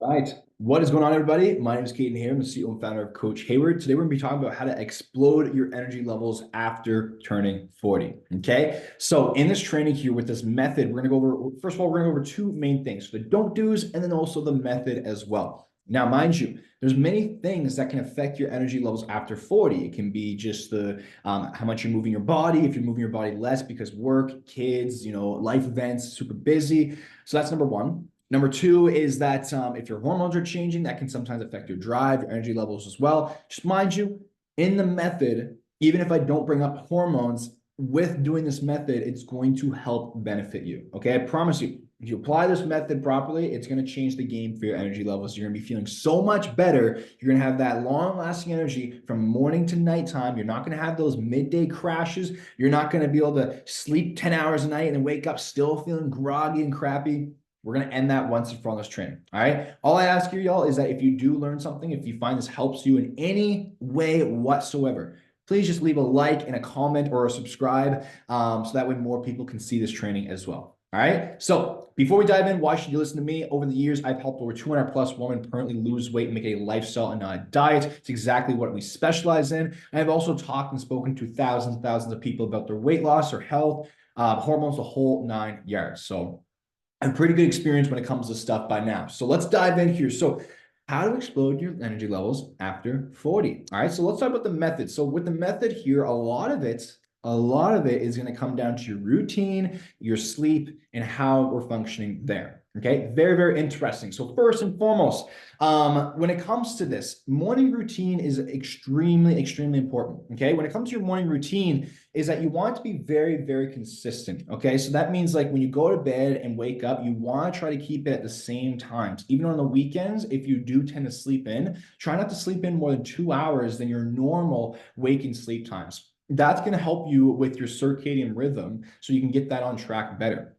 All right. What is going on, everybody? My name is Caden here. I'm the CEO and founder of Coach Hayward. Today, we're going to be talking about how to explode your energy levels after turning 40. Okay. So in this training here with this method, we're going to go over, first of all, we're going to go over two main things, the don't do's and then also the method as well. Now, mind you, there's many things that can affect your energy levels after 40. It can be just the how much you're moving your body, if you're moving your body less because work, kids, life events, super busy. So that's number one. Number two is that if your hormones are changing, that can sometimes affect your drive, your energy levels as well. Just mind you, in the method, even if I don't bring up hormones, with doing this method, it's going to help benefit you. Okay, I promise you, if you apply this method properly, it's going to change the game for your energy levels. You're going to be feeling so much better. You're going to have that long-lasting energy from morning to nighttime. You're not going to have those midday crashes. You're not going to be able to sleep 10 hours a night and then wake up still feeling groggy and crappy. We're going to end that once and for all this training. All right. All I ask you, y'all, is that if you do learn something, if you find this helps you in any way whatsoever, please just leave a like and a comment or a subscribe so that way more people can see this training as well. All right. So before we dive in, why should you listen to me? Over the years, I've helped over 200 plus women permanently lose weight and make a lifestyle and not a diet. It's exactly what we specialize in. And I've also talked and spoken to thousands and thousands of people about their weight loss or health, hormones, the whole 9 yards. So I have pretty good experience when it comes to stuff by now. So let's dive in here. So how to explode your energy levels after 40. All right, so let's talk about the method. So with the method here, a lot of it is going to come down to your routine, your sleep, and how we're functioning there. Okay, very, very interesting. So first and foremost, when it comes to this, morning routine is extremely, extremely important. Okay, when it comes to your morning routine, is that you want it to be very, very consistent. Okay, so that means like when you go to bed and wake up, you want to try to keep it at the same times. Even on the weekends, if you do tend to sleep in, try not to sleep in more than 2 hours than your normal waking sleep times. That's going to help you with your circadian rhythm so you can get that on track better.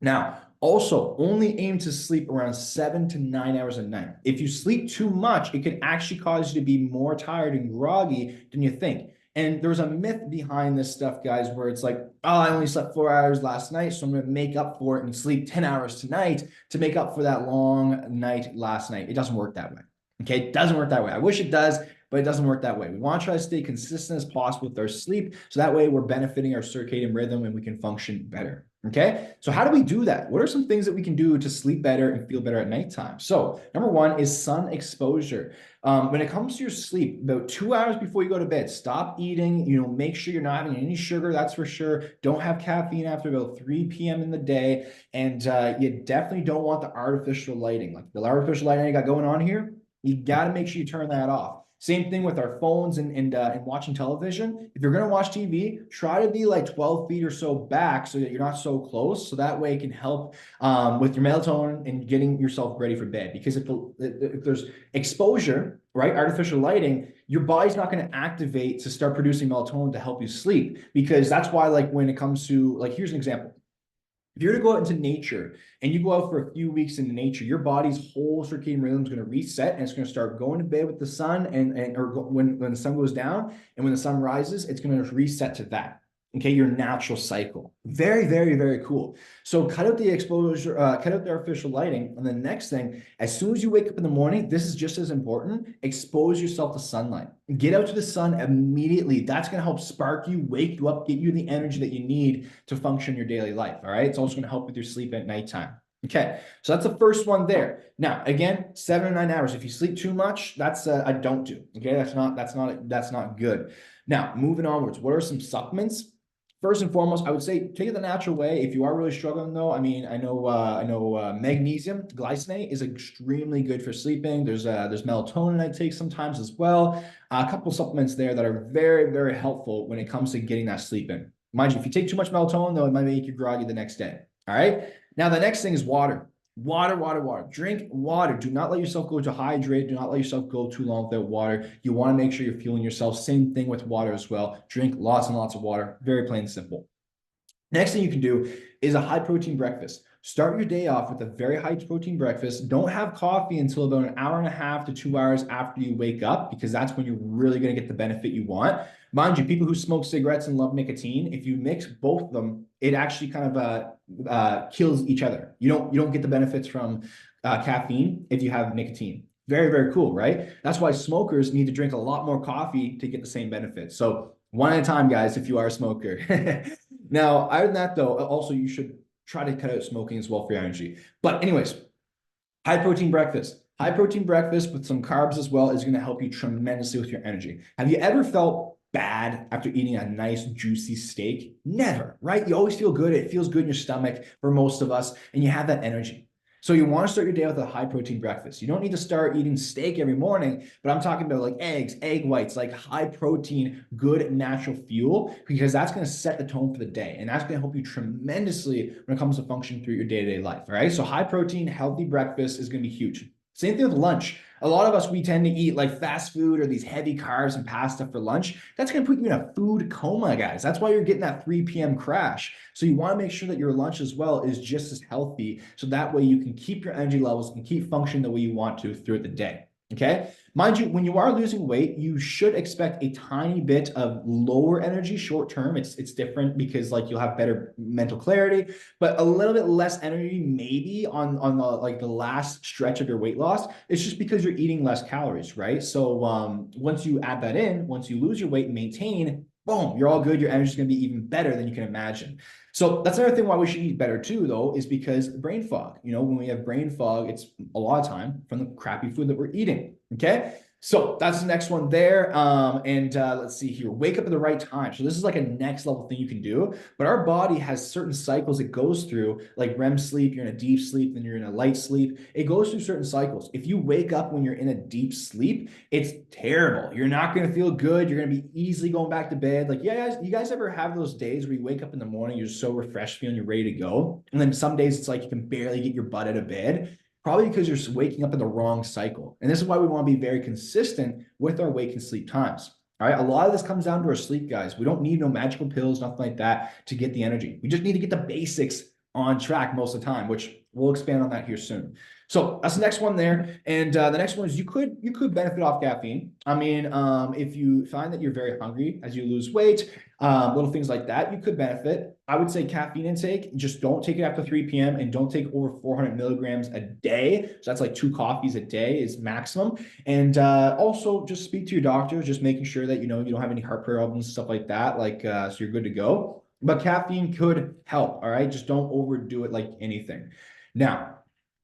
Now, also, only aim to sleep around 7 to 9 hours a night. If you sleep too much, it could actually cause you to be more tired and groggy than you think. And there's a myth behind this stuff, guys, where it's like, oh, I only slept 4 hours last night, so I'm going to make up for it and sleep 10 hours tonight to make up for that long night last night. It doesn't work that way. Okay, it doesn't work that way. I wish it does, but it doesn't work that way. We want to try to stay consistent as possible with our sleep, so that way we're benefiting our circadian rhythm and we can function better. Okay, so how do we do that? What are some things that we can do to sleep better and feel better at nighttime? So number one is sun exposure. When it comes to your sleep, about 2 hours before you go to bed, stop eating. Make sure you're not having any sugar. That's for sure. Don't have caffeine after about 3 p.m. in the day, and you definitely don't want the artificial lighting, like the artificial lighting you got going on here. You got to make sure you turn that off. Same thing with our phones and watching television. If you're going to watch TV, try to be like 12 feet or so back so that you're not so close. So that way it can help with your melatonin and getting yourself ready for bed. Because if there's exposure, right, artificial lighting, your body's not going to activate to start producing melatonin to help you sleep. Because that's why, like, when it comes to, like, here's an example. If you're to go out into nature and you go out for a few weeks in nature, your body's whole circadian rhythm is going to reset and it's going to start going to bed with the sun when the sun goes down, and when the sun rises, it's going to reset to that. Okay, your natural cycle. Very, very, very cool. So cut out the exposure, cut out the artificial lighting. And the next thing, as soon as you wake up in the morning, this is just as important, expose yourself to sunlight. Get out to the sun immediately. That's going to help spark you, wake you up, get you the energy that you need to function your daily life. All right. It's also going to help with your sleep at nighttime. Okay, so that's the first one there. Now, again, 7 or 9 hours. If you sleep too much, that's a don't do. Okay, that's not good. Now, moving onwards, what are some supplements? First and foremost, I would say take it the natural way. If you are really struggling, though, I mean, I know magnesium glycinate is extremely good for sleeping. There's melatonin I take sometimes as well. A couple supplements there that are very, very helpful when it comes to getting that sleep in. Mind you, if you take too much melatonin, though, it might make you groggy the next day. All right. Now, the next thing is water. Water, water, water. Drink water. Do not let yourself go dehydrated. Do not let yourself go too long without water. You want to make sure you're fueling yourself. Same thing with water as well. Drink lots and lots of water. Very plain and simple. Next thing you can do is a high protein breakfast. start your day off with a very high protein breakfast. Don't have coffee until about an hour and a half to 2 hours after you wake up, because that's when you're really going to get the benefit you want. Mind you, people who smoke cigarettes and love nicotine, if you mix both of them, it actually kind of kills each other. You don't get the benefits from caffeine if you have nicotine. Very, very cool, right? That's why smokers need to drink a lot more coffee to get the same benefits. So one at a time, guys, if you are a smoker. Now, other than that, though, also you should try to cut out smoking as well for your energy. But anyways, high protein breakfast. High protein breakfast with some carbs as well is going to help you tremendously with your energy. Have you ever felt bad after eating a nice juicy steak? Never, right? You always feel good. It feels good in your stomach for most of us, and you have that energy. So you want to start your day with a high protein breakfast. You don't need to start eating steak every morning, but I'm talking about like eggs, egg whites, like high protein, good natural fuel, because that's going to set the tone for the day. And that's going to help you tremendously when it comes to functioning through your day-to-day life. All right. So high protein, healthy breakfast is going to be huge. Same thing with lunch. A lot of us, we tend to eat like fast food or these heavy carbs and pasta for lunch. That's going to put you in a food coma, guys. That's why you're getting that 3 p.m. crash. So you want to make sure that your lunch as well is just as healthy. So that way you can keep your energy levels and keep functioning the way you want to throughout the day. Okay. Mind you, when you are losing weight, you should expect a tiny bit of lower energy short term. It's different because like you'll have better mental clarity, but a little bit less energy maybe on the like the last stretch of your weight loss. It's just because you're eating less calories, right? So once you add that in, once you lose your weight and maintain, boom, you're all good. Your energy is going to be even better than you can imagine. So that's another thing why we should eat better too, though, is because brain fog. You know, when we have brain fog, it's a lot of time from the crappy food that we're eating. Okay. So that's the next one there. Let's see here. Wake up at the right time. So this is like a next level thing you can do. But our body has certain cycles it goes through, like REM sleep. You're in a deep sleep, then you're in a light sleep. It goes through certain cycles. If you wake up when you're in a deep sleep, it's terrible. You're not going to feel good. You're going to be easily going back to bed. Like, yeah, guys, you guys ever have those days where you wake up in the morning, you're so refreshed, feeling you're ready to go, and then some days it's like you can barely get your butt out of bed? Probably because you're waking up in the wrong cycle. And this is why we want to be very consistent with our wake and sleep times. All right. A lot of this comes down to our sleep, guys. We don't need no magical pills, nothing like that to get the energy. We just need to get the basics on track most of the time, which we'll expand on that here soon. So that's the next one there. And the next one is you could benefit off caffeine. I mean, if you find that you're very hungry as you lose weight, little things like that, you could benefit. I would say caffeine intake, just don't take it after 3 p.m. and don't take over 400 milligrams a day. So that's like 2 coffees a day is maximum. And also just speak to your doctor, just making sure that, you know, you don't have any heart problems, stuff like that. Like, so you're good to go. But caffeine could help. All right. Just don't overdo it like anything. Now,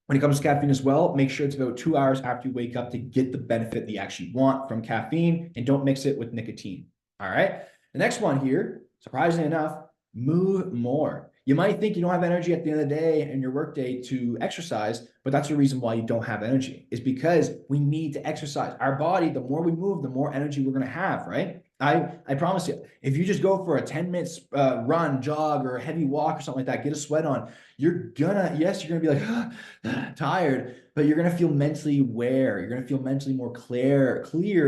when it comes to caffeine as well, make sure it's about 2 hours after you wake up to get the benefit that you actually want from caffeine, and don't mix it with nicotine. All right. The next one here, surprisingly enough, move more. You might think you don't have energy at the end of the day and your work day to exercise, but that's the reason why you don't have energy, is because we need to exercise. Our body, the more we move, the more energy we're going to have, right? I promise you, if you just go for a 10 minutes run, jog, or a heavy walk or something like that, get a sweat on, you're gonna be like tired, but you're gonna feel mentally aware. You're gonna feel mentally more clear,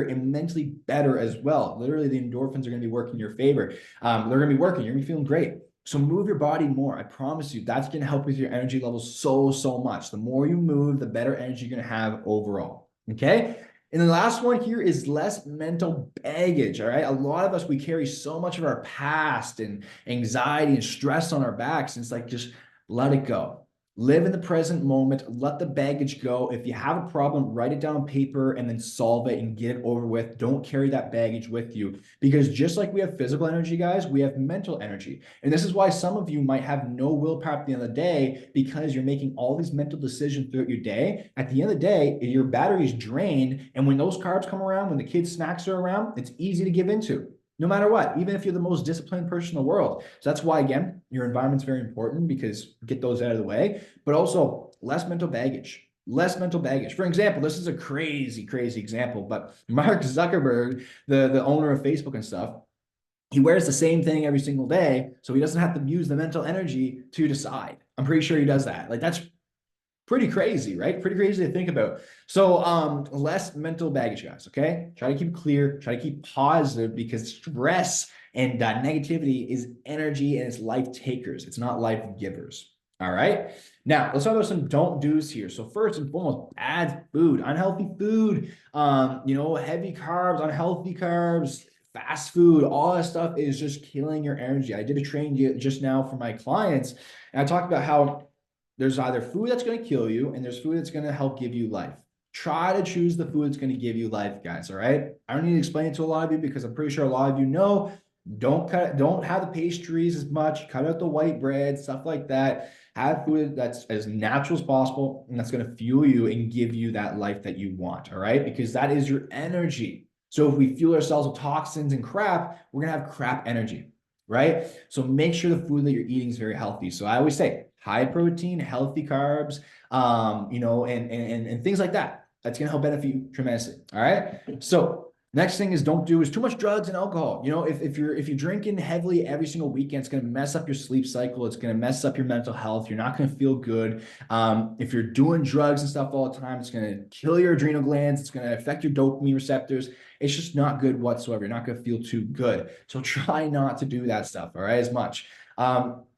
and mentally better as well. Literally, the endorphins are gonna be working in your favor. They're gonna be working. You're gonna be feeling great. So move your body more. I promise you, that's gonna help with your energy levels so much. The more you move, the better energy you're gonna have overall. Okay. And the last one here is less mental baggage. All right. A lot of us, we carry so much of our past and anxiety and stress on our backs. And it's like, just let it go. Live in the present moment. Let the baggage go. If you have a problem, write it down on paper and then solve it and get it over with. Don't carry that baggage with you, because just like we have physical energy, guys, we have mental energy. And this is why some of you might have no willpower at the end of the day, because you're making all these mental decisions throughout your day. At the end of the day, your battery is drained. And when those carbs come around, when the kids' snacks are around, it's easy to give into. No matter what, even if you're the most disciplined person in the world. So that's why, again, your environment's very important, because get those out of the way, but also less mental baggage. Less mental baggage. For example, this is a crazy example, but Mark Zuckerberg, the owner of Facebook and stuff, he wears the same thing every single day, so he doesn't have to use the mental energy to decide. I'm pretty sure he does that. Like, that's pretty crazy, right? Pretty crazy to think about. So less mental baggage, guys, okay? Try to keep clear, try to keep positive, because stress and negativity is energy and it's life takers. It's not life givers. All right. Now let's talk about some don't do's here. So first and foremost, bad food, unhealthy food, heavy carbs, unhealthy carbs, fast food, all that stuff is just killing your energy. I did a training just now for my clients, and I talked about how there's either food that's going to kill you and there's food that's going to help give you life. Try to choose the food that's going to give you life, guys. All right. I don't need to explain it to a lot of you because I'm pretty sure a lot of you know. Don't have the pastries as much. Cut out the white bread, stuff like that. Have food that's as natural as possible, and that's going to fuel you and give you that life that you want. All right. Because that is your energy. So if we fuel ourselves with toxins and crap, we're going to have crap energy. Right. So make sure the food that you're eating is very healthy. So I always say high protein, healthy carbs, and things like that. That's going to help benefit you tremendously. All right. So next thing is don't do is too much drugs and alcohol. If you're drinking heavily every single weekend, it's going to mess up your sleep cycle. It's going to mess up your mental health. You're not going to feel good. If you're doing drugs and stuff all the time, it's going to kill your adrenal glands. It's going to affect your dopamine receptors. It's just not good whatsoever. You're not going to feel too good. So try not to do that stuff, all right, as much.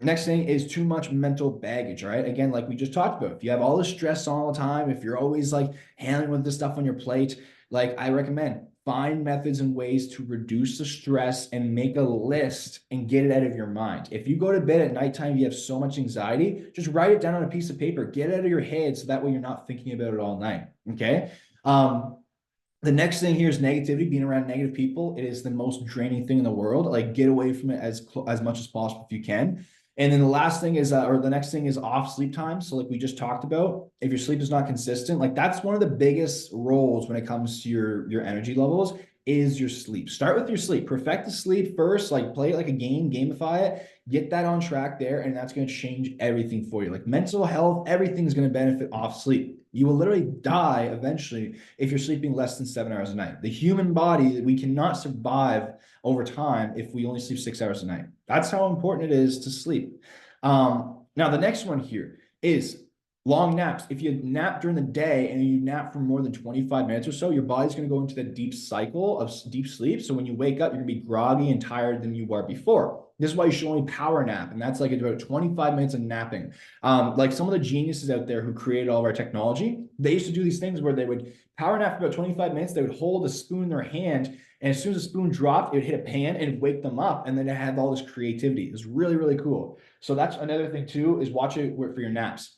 Next thing is too much mental baggage, all right? Again, like we just talked about, if you have all this stress all the time, if you're always like handling with this stuff on your plate, like I recommend find methods and ways to reduce the stress and make a list and get it out of your mind. If you go to bed at nighttime, you have so much anxiety, just write it down on a piece of paper, get it out of your head so that way you're not thinking about it all night, okay? The next thing here is negativity, being around negative people. It is the most draining thing in the world. Like get away from it as much as possible if you can. And then the last thing is, or the next thing is off sleep time. So like we just talked about, if your sleep is not consistent, like that's one of the biggest roles when it comes to your energy levels is your sleep. Start with your sleep, perfect the sleep first, like play it like a game, gamify it, get that on track there. And that's going to change everything for you. Like mental health, everything's going to benefit off sleep. You will literally die eventually if you're sleeping less than 7 hours a night. The human body, we cannot survive over time if we only sleep 6 hours a night. That's how important it is to sleep. Now, the next one here is long naps. If you nap during the day and you nap for more than 25 minutes or so, your body's going to go into the deep cycle of deep sleep. So when you wake up, you're going to be groggy and tired than you were before. This is why you should only power nap. And that's like about 25 minutes of napping. Like some of the geniuses out there who created all of our technology, they used to do these things where they would power nap for about 25 minutes. They would hold a spoon in their hand. And as soon as the spoon dropped, it would hit a pan and wake them up. And then it had all this creativity. It was really, really cool. So that's another thing too, is watch it for your naps.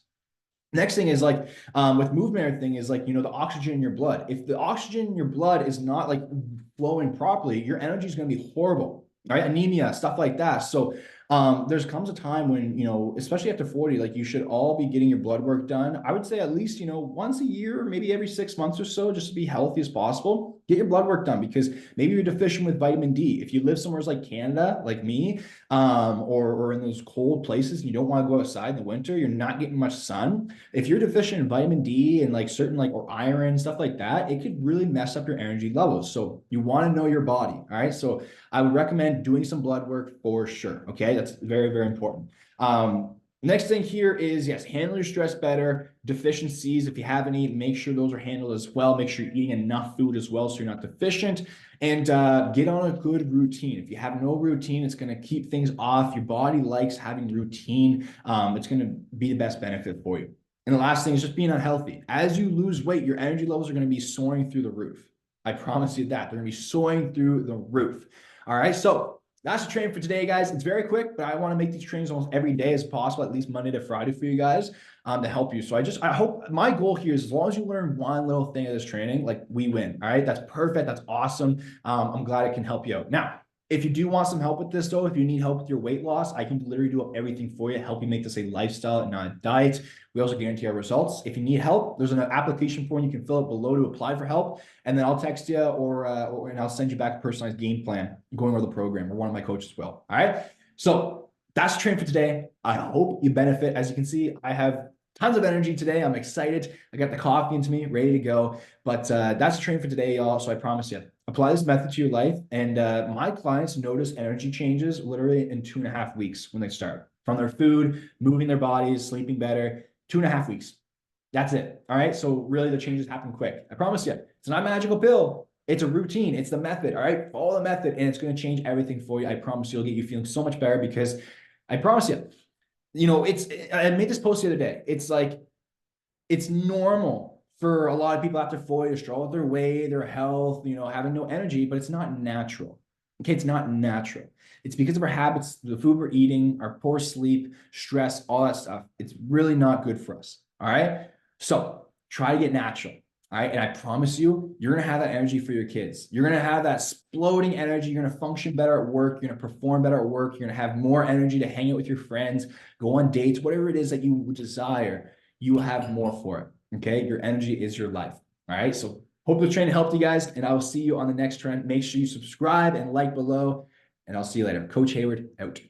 Next thing is like with movement, everything is like, the oxygen in your blood. If the oxygen in your blood is not like flowing properly, your energy is going to be horrible, right? Anemia, stuff like that. So there's comes a time when, especially after 40, like you should all be getting your blood work done. I would say at least, once a year, or maybe every 6 months or so, just to be healthy as possible. Get your blood work done because maybe you're deficient with vitamin D. If you live somewhere like Canada, like me, or in those cold places and you don't want to go outside in the winter, you're not getting much sun. If you're deficient in vitamin D and like certain or iron, stuff like that, it could really mess up your energy levels. So you want to know your body. All right. So I would recommend doing some blood work for sure. Okay. That's very, very important. Next thing here is, yes, handle your stress better. Deficiencies, if you have any, make sure those are handled as well. Make sure you're eating enough food as well so you're not deficient. And get on a good routine. If you have no routine, it's going to keep things off. Your body likes having routine. It's going to be the best benefit for you. And the last thing is just being unhealthy. As you lose weight, your energy levels are going to be soaring through the roof. I promise you that. They're going to be soaring through the roof. All right, so that's the training for today, guys. It's very quick, but I want to make these trainings almost every day as possible, at least Monday to Friday for you guys, to help you. So I hope my goal here is as long as you learn one little thing of this training, like we win. All right, that's perfect. That's awesome. I'm glad it can help you out. Now, if you do want some help with this, though, if you need help with your weight loss, I can literally do everything for you, help you make this a lifestyle and not a diet. We also guarantee our results. If you need help, there's an application form you can fill out below to apply for help. And then I'll text you and I'll send you back a personalized game plan going over the program, or one of my coaches will. All right. So that's the training for today. I hope you benefit. As you can see, I have tons of energy today. I'm excited. I got the coffee into me, ready to go. But that's the training for today, y'all. So I promise you, apply this method to your life. And my clients notice energy changes literally in 2.5 weeks when they start. From their food, moving their bodies, sleeping better, 2.5 weeks. That's it. All right. So really the changes happen quick. I promise you, it's not a magical pill. It's a routine. It's the method. All right. Follow the method and it's going to change everything for you. I promise you'll get you feeling so much better because I promise you, I made this post the other day. It's like, it's normal for a lot of people after 40 to struggle with their weight, their health, having no energy, but it's not natural. Okay, it's not natural. It's because of our habits, the food we're eating, our poor sleep, stress, all that stuff. It's really not good for us. All right. So try to get natural. All right. And I promise you, you're going to have that energy for your kids. You're going to have that exploding energy. You're going to function better at work. You're going to perform better at work. You're going to have more energy to hang out with your friends, go on dates, whatever it is that you desire, you will have more for it. Okay. Your energy is your life. All right. So hope the training helped you guys, and I will see you on the next trend. Make sure you subscribe and like below, and I'll see you later. Coach Hayward out.